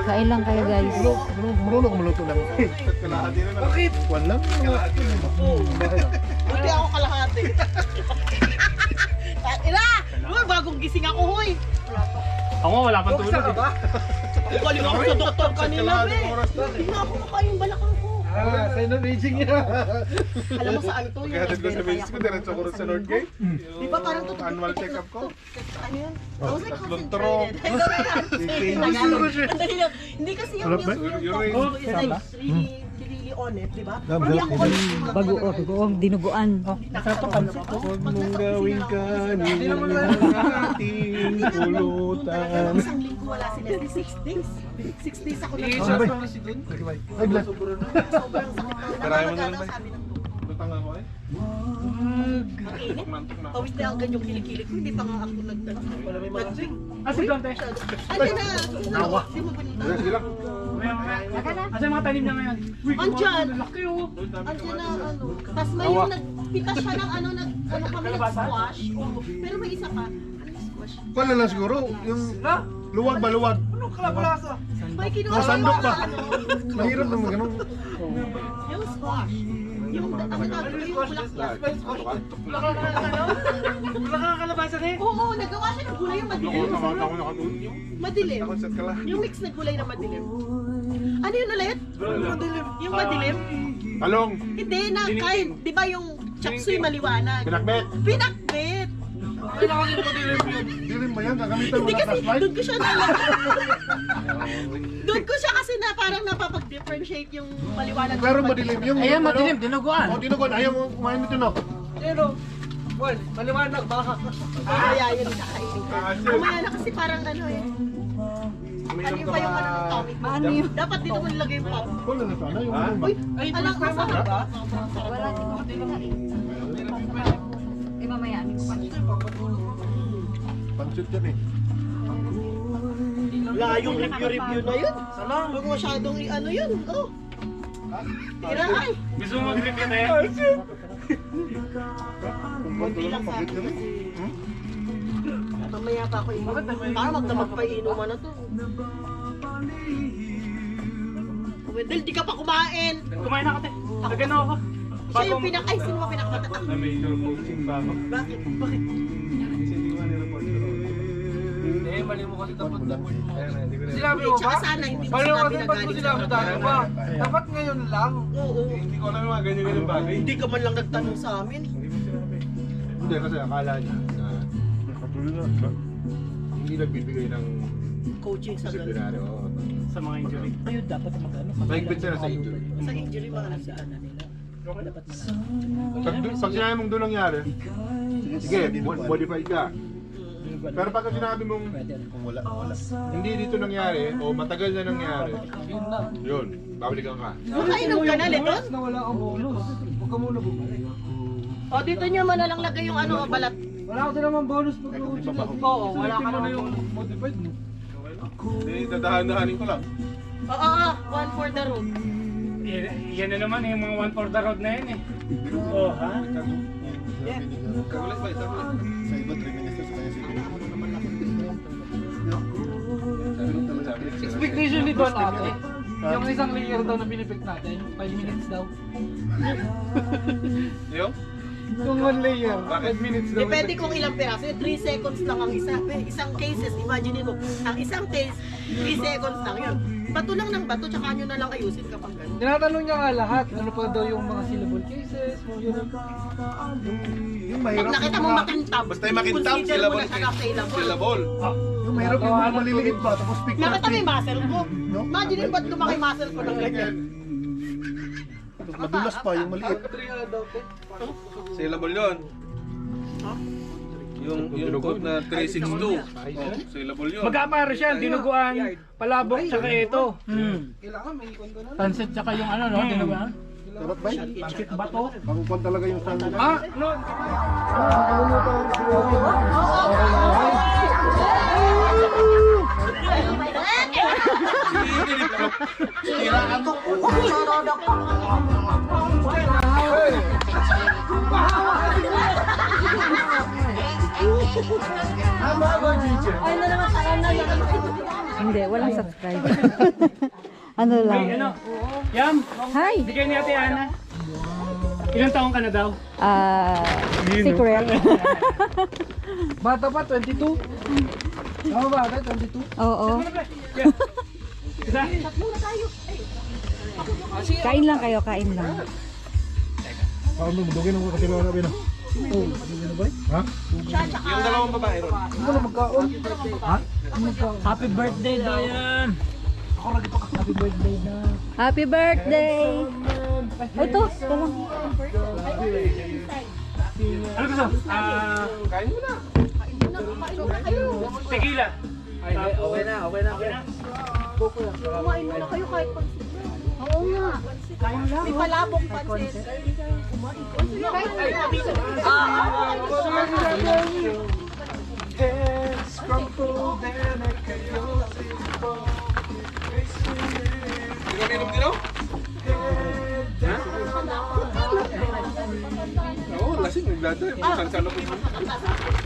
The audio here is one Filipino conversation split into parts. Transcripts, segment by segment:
Kain lang kayo guys. Marunong maluto lang. Bakit? Kwan lang. Hindi ako kalahati. Ila! Uy, bagong gising ako, hoy! Ako wala pang tulog eh. Galing ako sa doktor kanina, be. Hindi na ako makain yung balakang ko. Sa'yo na Beijing niya. Alam mo saan to? Yung Kaya ko sa Beijing ko, diretso ko rin sa Northgate. Di ba parang totoo? Annual check-up ko. Ano yun? I was like Tatlong concentrated. Hindi kasi yung Yung is like really on it, di ba? Hindi ako on it. Bagoong dinuguan. Huwag mong gawin kanina ating pulutan. Isang linggo wala si Leslie, 6 days. 6 days ako Ay, bless. sobrang sakit ng Karayan mo na lang, nakakagana, bay. sabi ng doktor. Lutang ako eh. Ang init. Pawis na agad yung kilikili ko, hindi pa nga ako nag-drink. Ah, si Dante. Andyan na! Nawa! Hindi mo pinunta. Sige lang. Asa yung mga tanim niya ngayon? Andyan! Laki oh. Andyan na ano. Tapos may yung nagpitas siya ng ano kami nag-squash. Pero may isa pa. Ano yung squash? Kwan na lang siguro. Yung luwag ba, luwag? May kinuha Masandok ba? ano, Mahirap naman ganun. yung squash. Yung ano tawag yung bulaklak. Wala kang kalabasa eh. Oo, nagawa siya ng gulay yung madilim. Madilim. Nakonsert ka lang. Yung mix na gulay na madilim. Ano yun ulit? Yung madilim? Talong. Hindi na kain. Di ba yung chop suey maliwanag? Pinakbet. Pinakbit! Dilim ba yan? Gagamitan mo Hindi ng kasi flashlight? doon ko siya doon ko siya kasi na parang napapag-differentiate yung maliwanag. Pero madilim yung... Ayan, ano? madilim, dinuguan. O, dinuguan. Ayaw mo kumain nito no? Maliwanag baka. Kaya yun nakainin ko. Kumaya na kasi parang ano eh. Ano yung pa yung ano ng Tommy? Ano yun? Dapat dito mo nilagay yung pop. Kung na sana yung ano ba? Uy, alam mo sa ba? Wala din ko pinain. Eh mamaya, hindi ko pa siya. Pansut yan eh. Wala yung review na yun. Huwag masyadong ano yun. Oh. Tira ay. Gusto mo mag-review na yan? Kunti lang sa akin. Mamaya pa ako inuman. Para magdamag pa inuman na to. Wendell, di ka pa kumain. Kumain na ka te. Nagano ako. Siya yung ay, sino ba pinakamata? Na major coaching ba ako? Bakit? Bakit? Kasi hindi ko nireport ko. Mali mo kasi dapat dapat mo. Hindi ko Sinabi mo Tsaka ba? sana hindi mo Mali mo sinabi kasi na ba't mo galing sinabi sa dati ba? Dapat ngayon lang. Oo. Hindi ko alam yung mga ganyan-ganyan bagay. Hindi ka man lang nagtanong sa amin. Hindi mo sinabi. Hindi kasi akala niya na hindi nagbibigay ng Coaching sa ganun. disiplinary. Oo. Sa mga injury. Ayun, dapat magano. Mahigpit sila sa injury. Sa injury mga nagsikaan na nila. Pag sinabi mong doon nangyari, sige, modified ka. Pero pag sinabi mong hindi dito nangyari o matagal na nangyari, yun, babalikan ka. Nakainom ka na, Leton? Na wala kang bonus. Huwag ka muna bumalik. O, dito nyo man na lang lagay yung ano, balat. Wala ka din naman bonus pag Oo, wala ka na na yung modified mo. Hindi, dadahan-dahanin ko lang. Oo, one for the road. Yan na naman yung mga one for the road na yan eh. Oh, ha? Kagulat ba? Sa iba, 3 minutes sa kanya Expectation ni Don ate. Yung isang layer daw na pinipik natin, 5 minutes daw. Yung? Yung one layer, 5 minutes daw. Depende kung ilang piraso. 3 seconds lang ang isa. Isang cases, imagine mo, ang isang case, 3 seconds lang yun. Bato lang ng bato, tsaka nyo na lang ayusin kapag gano'n. Tinatanong niya nga lahat, ano pa daw yung mga syllable cases, mga yun. Yung Pag mahirap. nakita mo makintab, Basta yung makintab, consider mo na siya available. Syllable. Yung mahirap yung mga maliliit ba, tapos pick Nakita mo yung muscle ko. Imagine mo ba't lumaki muscle ko ng ganyan. Madulas pa yung maliit. Syllable yun. Yung code na 362. Syllable yun. Mag-apara siya, dinuguan, palabok, tsaka ito. Kailangan may ikon ka na. Pansit tsaka yung ano no, dinuguan. Sarap ba? Pansit bato. Makukuha talaga yung sandal. Ah, no. Hey! Ay, na naman tayo na Hindi, walang subscribe. Ano Ay, lang. ano? Yam, Hi! bigay ni Ate Ana. Ilang taong ka na daw? Secret. Bata pa, 22. Tama ba ate, 22? Oo. Isa? Kain lang kayo, kain lang. Ano, dugin ako kasi mga nabi na. Ha? Yung dalawang babae ron. Hindi ko na magkaon. Ha? Happy birthday daw yan. Ako lagi pa happy birthday na. Happy birthday! Ito, ito lang. Ano gusto? Kain mo na. Tequila. Ay, okay na, okay na. Kumain muna kayo kahit pansit. Oo nga. May palabong pansit. Ikaw ninom dito? Oo, lasing. Nagdadrive. Saan sa loob mo?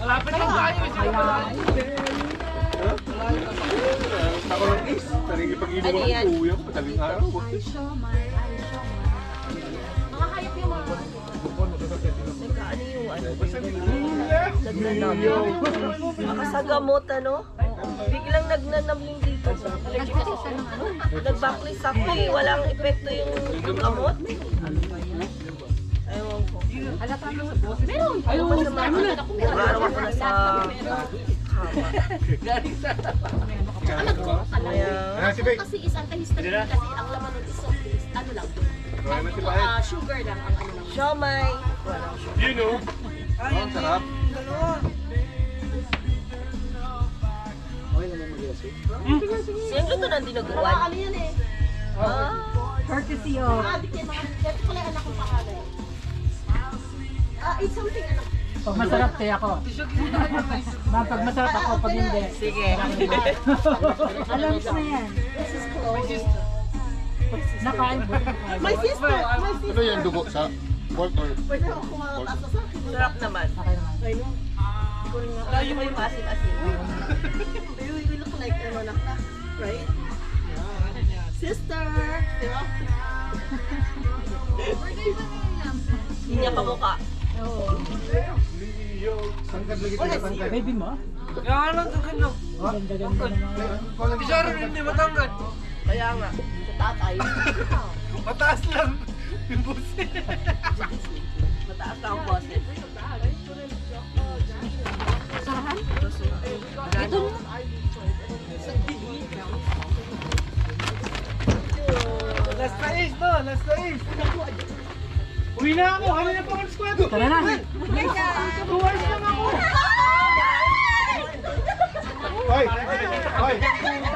Malapit lang tayo. Ako ng is. Taring ipag-inom ako ng kuya. Madaling araw. Makasagamot, ano? Biglang nagnanamling dito. Nag-backlist ako eh. Walang epekto yung gamot. Ewan ko. Meron. Ayaw mo na. Araw ako na sa Ah, si Beck. Kasi is antihistamine kasi ang laman nun is soft drinks. Ano lang? Sugar lang ang ano lang. siomay. You know. Ang sarap. Siyempre ito na dinuguan. Ano yan eh? Courtesy of... Ito pala anak kong pangalan. It's something anak. Pag masarap tayo ako. Pag masarap ako, pag hindi. Sige. Alam na yan. Nakain po. My sister. My sister. Ano yan, dugo sa pork or... Pwede ako kumakatas sa akin. Sarap naman. I know. Hindi ko rin nga. Tayo mo yung asin-asin. We look like ano anak na. Right? Sister! Di ba? Hindi niya kamukha. Sangkad lagi tayo, sangkad. Baby mo? Ganda-ganda naman. Kaya nga. Sa tatay. Mataas lang. Yung busi. Mataas na ang boses. Ito na. Last na is, no? Last na is. Uwi na ako. Ano na pang squad? Tara na. Hoy! Hoy!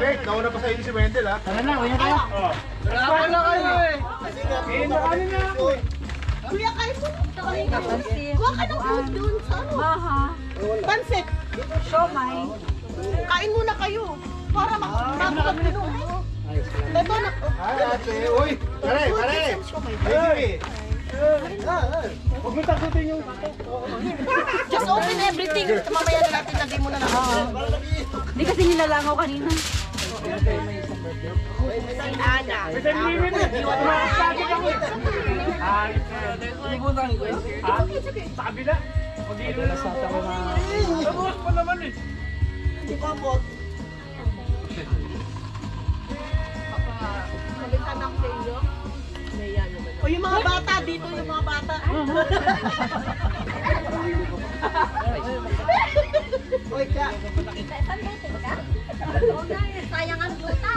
Beck, nauna pa sa inyo si Wendell, ha? Tara na, uwi na tayo. Squad na kayo eh. Ano na ako. Kuya, kain mo. Pansit. Kuha ka ng food dun sa ano. Maha. Pansit. Siomay. Kain muna kayo. Para makapagpinom. Ito na. Ay, ate! Uy! Pare! Pare! Ay, Huwag mo takutin yung... Just open everything. Mamaya na natin, lagay mo na lang. Hindi kasi nilalangaw kanina. Si Ana. May time limit eh. Tumakasagin ako eh. Ay, ha? Sa kabila. Pag-iinom na sa tawa na... Tapos pa naman eh. Hindi ko abot. Salita na ako sa inyo. O yung mga bata dito, yung mga bata. Oy ka. Sayang ang puta.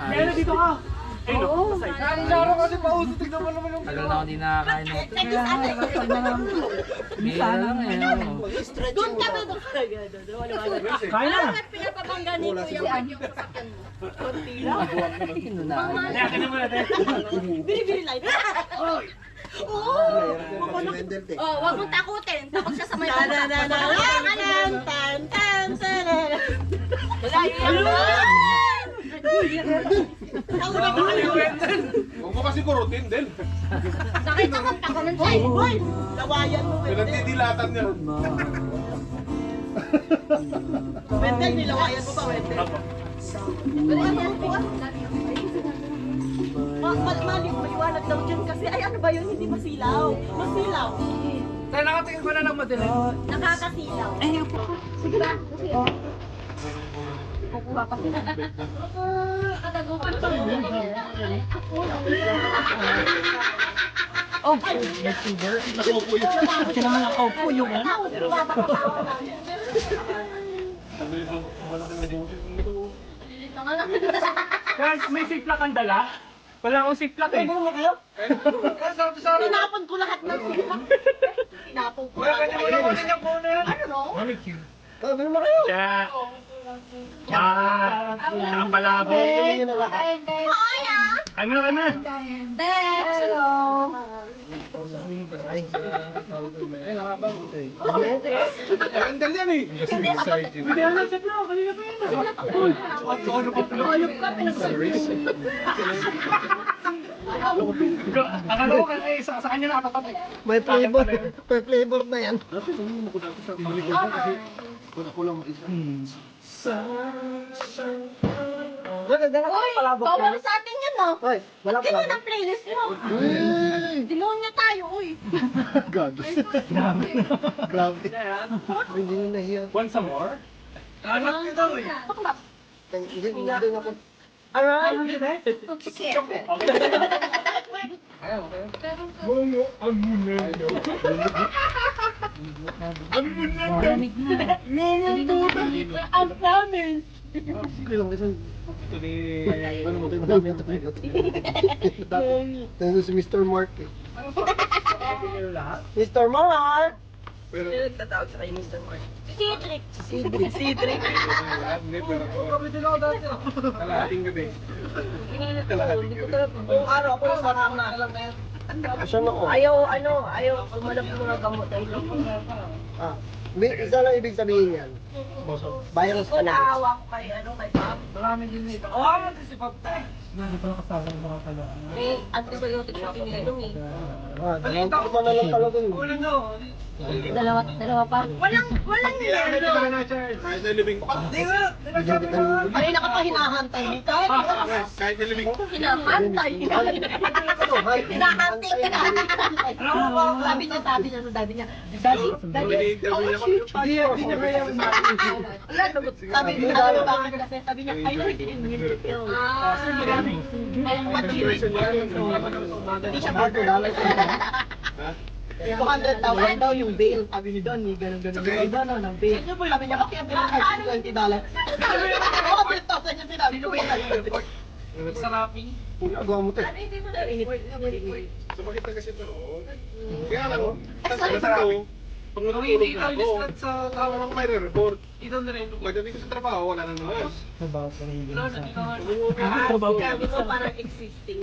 Kaya dito ka. Ayun o. Laro kasi pauso, tignan mo naman yung... Tagal na ako hindi nakakain mo. Misa lang eh. Doon ka na, doon ka. Kain na! Pinapabangga ni Kuya yung sasakyan mo. Konti lang. Kaya ka naman natin. Bili-bili light. Oo. Oh, wag mong takutin. Takot siya sa may Huwag mo kasi kurutin din. Nakita ko, tako nun siya. Hoy! Lawayan mo. Pinagdidilatan niya. Wendell, nilawayan mo ba, Wendell? Opo. Pero ano po ah? Maliwanag daw dyan kasi, ay ano ba yun? Hindi masilaw. Masilaw. Tayo nakatingin ko na ng madilim. Nakakasilaw. Ay, upo. Sige na. Kukuha pa sila. Oh, kasi naman nakaupo yung ano. Guys, may siplak ang dala? Wala akong siplak eh. Ano mo kayo? Tinapon ko lahat ng sipak. Tinapon ko lahat. Ano mo kayo? Siya. Ang palabo. Kami na. Hello. Andal yan eh. Hindi ako sa siplak. Kanina pa yun. Akala ko kasi sa kanya nakatapat. May flavor na yan. Uy, bawal sa atin yan, no? Hoy, wala Tingnan ang playlist mo. Demonya tayo, uy. Hindi nyo nahiya. Want some more? Anak ko daw eh. Hindi ako. Alright. Ang promise. Nandun si Mr. Mark eh. Mr. Mark! Pero, Nagtatawag sa kay Mr. Mark. Cedric. Cedric. hindi, pero kalahating gabi. Kung araw ako yung sarang na alam na yan. Ayaw umalap ng mga gamot dahil ah, isa lang ibig sabihin yan. Virus ka na. Naawa ko kay Pam. Marami din ito. Oh, kasi pagtay. Hindi pa nakasama ng mga kala. May antibiotic na pinilong eh. Dalawang pa na lang talaga yun. Dalawa pa. Walang yelo. Kahit na libing pa. Kanina ka pa hinahantay dito. Kahit na libing pa. Hinahantay. Hinahantay ka na. Sabi niya, Daddy, Ini-interview niya kami. sabi niya, sabi niya, I heard it in Winterfield. Situation niya. Hindi siya $200. 200,000 daw yung bail. Sabi ni Don, ganun. Iba no, ng bail. Sabi niya, bakit ang pinaka $20? 200,000 yung sinabi ni bail. Saraping. Gawa mo to. Sumakit na kasi ito. Kaya alam mo, tapos ito, pag natulog na ako, sa tama ako may re-report. ito na rin. Pagdating ko sa trabaho, wala na naman. Sabi mo parang existing.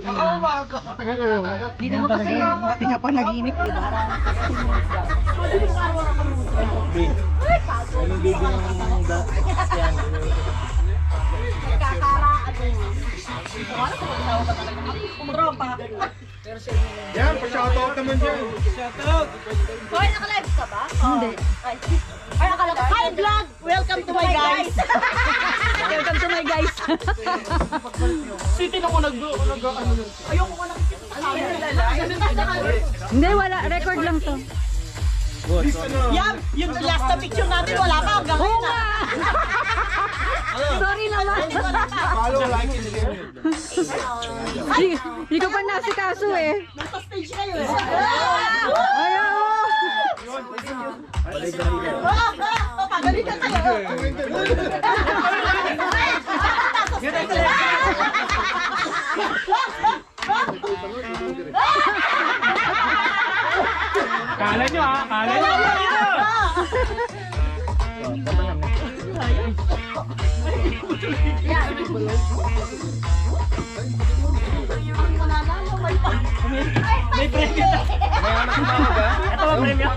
Hindi naman kasi pati nga pa naginip. Yan, pa-shoutout naman dyan. Hoy, naka-live ka ba? Hindi. Ay, akala ko, hi vlog! Welcome to my guys! Welcome to my guys. City na ko nag-ano yun. Ayoko ko nakikita sa camera. Hindi, wala. Record lang to. Yan, yung last na picture natin, wala pa hanggang Oo ngayon. nga. Sorry naman. Follow, like, and share. Hindi ko pa nasikaso eh. Nasa stage kayo eh. Ayaw. Pagalitan kayo. Kala nyo ha, kala nyo. May premyo na. Ito ba premyo?